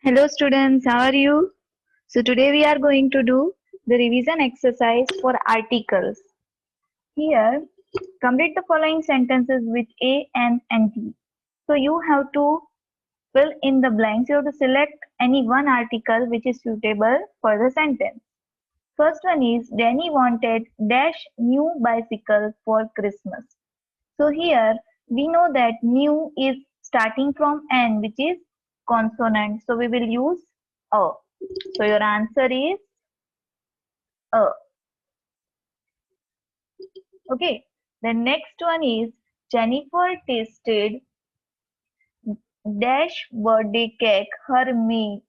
Hello students, how are you? So today we are going to do the revision exercise for articles. Here, complete the following sentences with A, N and D. So you have to fill in the blanks. You have to select any one article which is suitable for the sentence. First one is Danny wanted dash new bicycle for Christmas. So here we know that new is starting from N which is consonant. So we will use A. So your answer is A. Okay. The next one is Jennifer tasted dash birthday cake her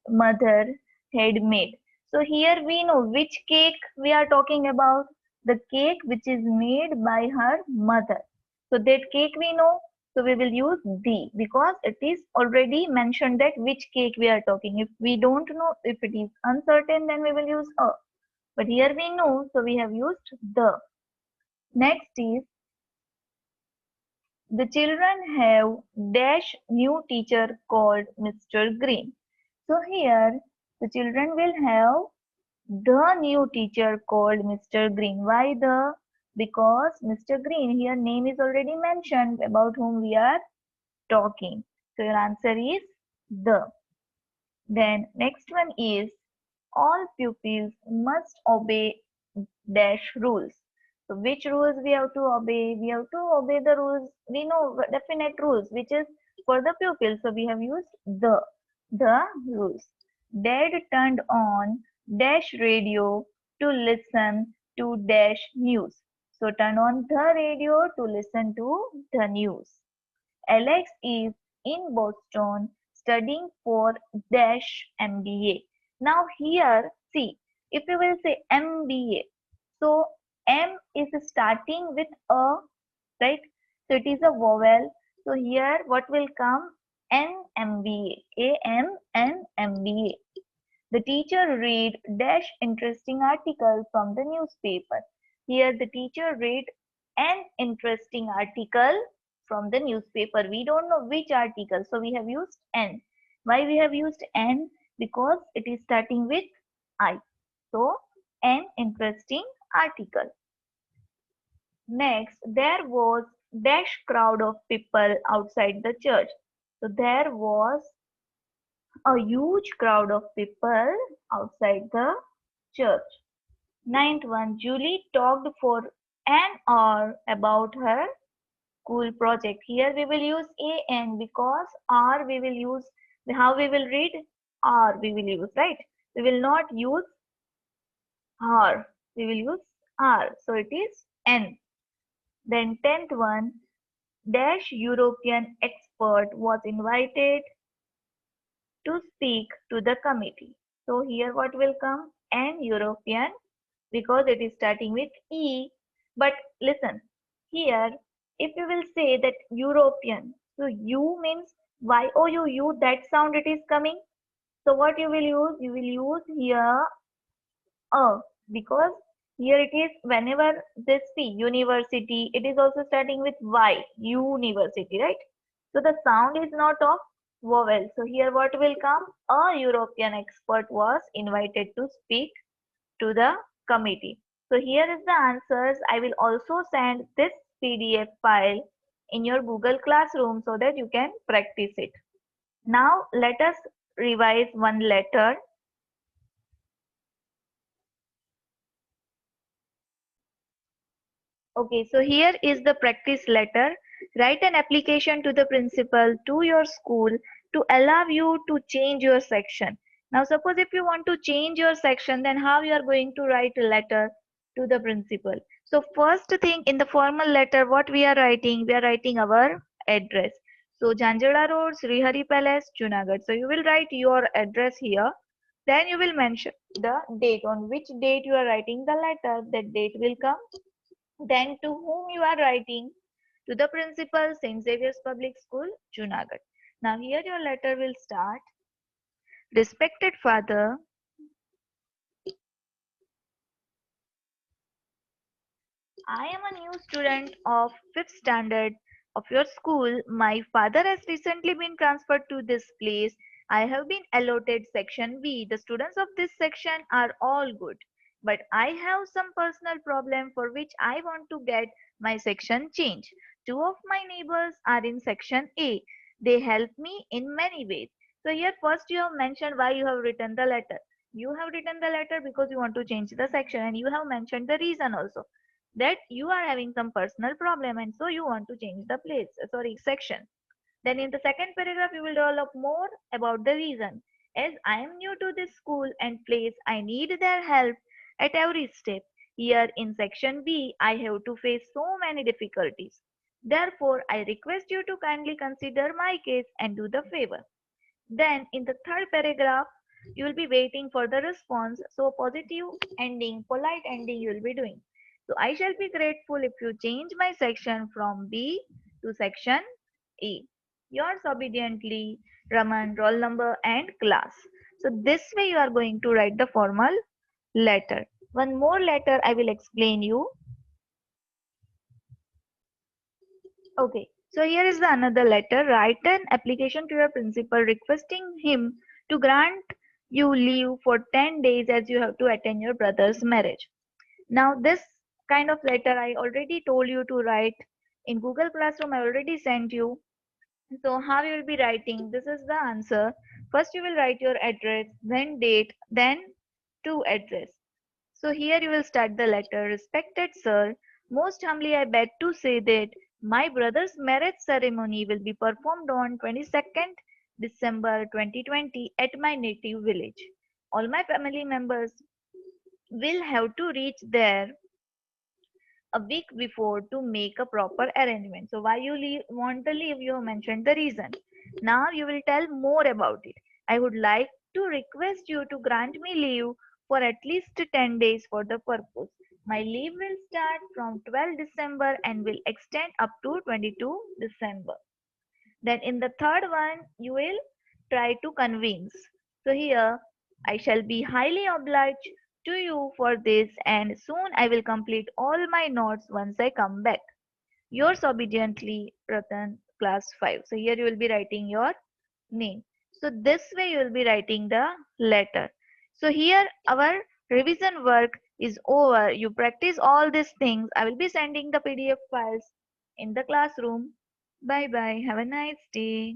mother had made. So here we know which cake we are talking about. The cake which is made by her mother. So that cake we know. So we will use the because it is already mentioned that which cake we are talking. If we don't know, if it is uncertain, then we will use a. But here we know, so we have used the. Next is the children have dash new teacher called Mr. Green. So here the children will have the new teacher called Mr. Green. Why the? Because Mr. Green here name is already mentioned about whom we are talking. So your answer is the. Then next one is all pupils must obey dash rules. So which rules we have to obey? We have to obey the rules. We know definite rules, which is for the pupil. So we have used the rules. Dad turned on dash radio to listen to dash news. So turn on the radio to listen to the news. Alex is in Boston studying for dash MBA. Now here, see, if you will say MBA, so M is starting with a, right? So it is a vowel. So here what will come? NMBA, AMNMBA. The teacher read dash interesting article from the newspaper. Here the teacher read an interesting article from the newspaper. We don't know which article, so we have used N. Why we have used N? Because it is starting with I. So an interesting article. Next, there was dash crowd of people outside the church. So there was a huge crowd of people outside the church. Ninth one, Julie talked for an hour about her school project. Here we will use an because R we will use, how we will read? R we will use, right? We will not use R, we will use R. So it is N. Then tenth one, dash European expert was invited to speak to the committee. So here what will come? An European because it is starting with E. But listen, here if you will say that European, so U means Y-O-U-U, that sound it is coming. So what you will use? You will use here a because here it is whenever this see university, it is also starting with Y, university, right? So the sound is not of vowel. So here what will come? A European expert was invited to speak to the committee. So here is the answers. I will also send this PDF file in your Google Classroom so that you can practice it. Now let us revise one letter. Okay, so here is the practice letter. Write an application to the principal, to your school, to allow you to change your section. Now suppose if you want to change your section, then how you are going to write a letter to the principal? So first thing in the formal letter, what we are writing? We are writing our address. So Janjada Road, Srihari Palace, Junagadh. So you will write your address here. Then you will mention the date on which date you are writing the letter. That date will come. Then to whom you are writing? To the principal, St. Xavier's Public School, Junagadh. Now here your letter will start. Respected father, I am a new student of 5th standard of your school. My father has recently been transferred to this place I have been allotted section B. The students of this section are all good. But I have some personal problem for which I want to get my section changed. Two of my neighbors are in section A. They help me in many ways. So here first you have mentioned why you have written the letter. You have written the letter because you want to change the section, and you have mentioned the reason also, that you are having some personal problem and so you want to change the place, sorry, section. Then in the second paragraph, you will develop more about the reason. As I am new to this school and place, I need their help at every step. Here in section B, I have to face so many difficulties. Therefore, I request you to kindly consider my case and do the favor. Then in the third paragraph, you will be waiting for the response. So positive ending, polite ending you will be doing. So I shall be grateful if you change my section from B to section E. Yours obediently, Raman, roll number and class. So this way you are going to write the formal letter. One more letter I will explain you. Okay, so here is the another letter. Write an application to your principal requesting him to grant you leave for 10 days as you have to attend your brother's marriage. Now this kind of letter I already told you to write in Google Classroom. I already sent you. So how you will be writing? This is the answer. First you will write your address, then date, then to address. So here you will start the letter. Respected sir, most humbly I beg to say that my brother's marriage ceremony will be performed on 22nd December 2020 at my native village. All my family members will have to reach there a week before to make a proper arrangement. So why you want to leave, you have mentioned the reason. Now you will tell more about it. I would like to request you to grant me leave for at least 10 days for the purpose. My leave will start from 12 December and will extend up to 22 December. Then in the third one, you will try to convince. So here, I shall be highly obliged to you for this, and soon I will complete all my notes once I come back. Yours obediently, Ratan, class 5. So here you will be writing your name. So this way you will be writing the letter. So here our revision work is over. You practice all these things. I will be sending the PDF files in the classroom. Bye bye. Have a nice day.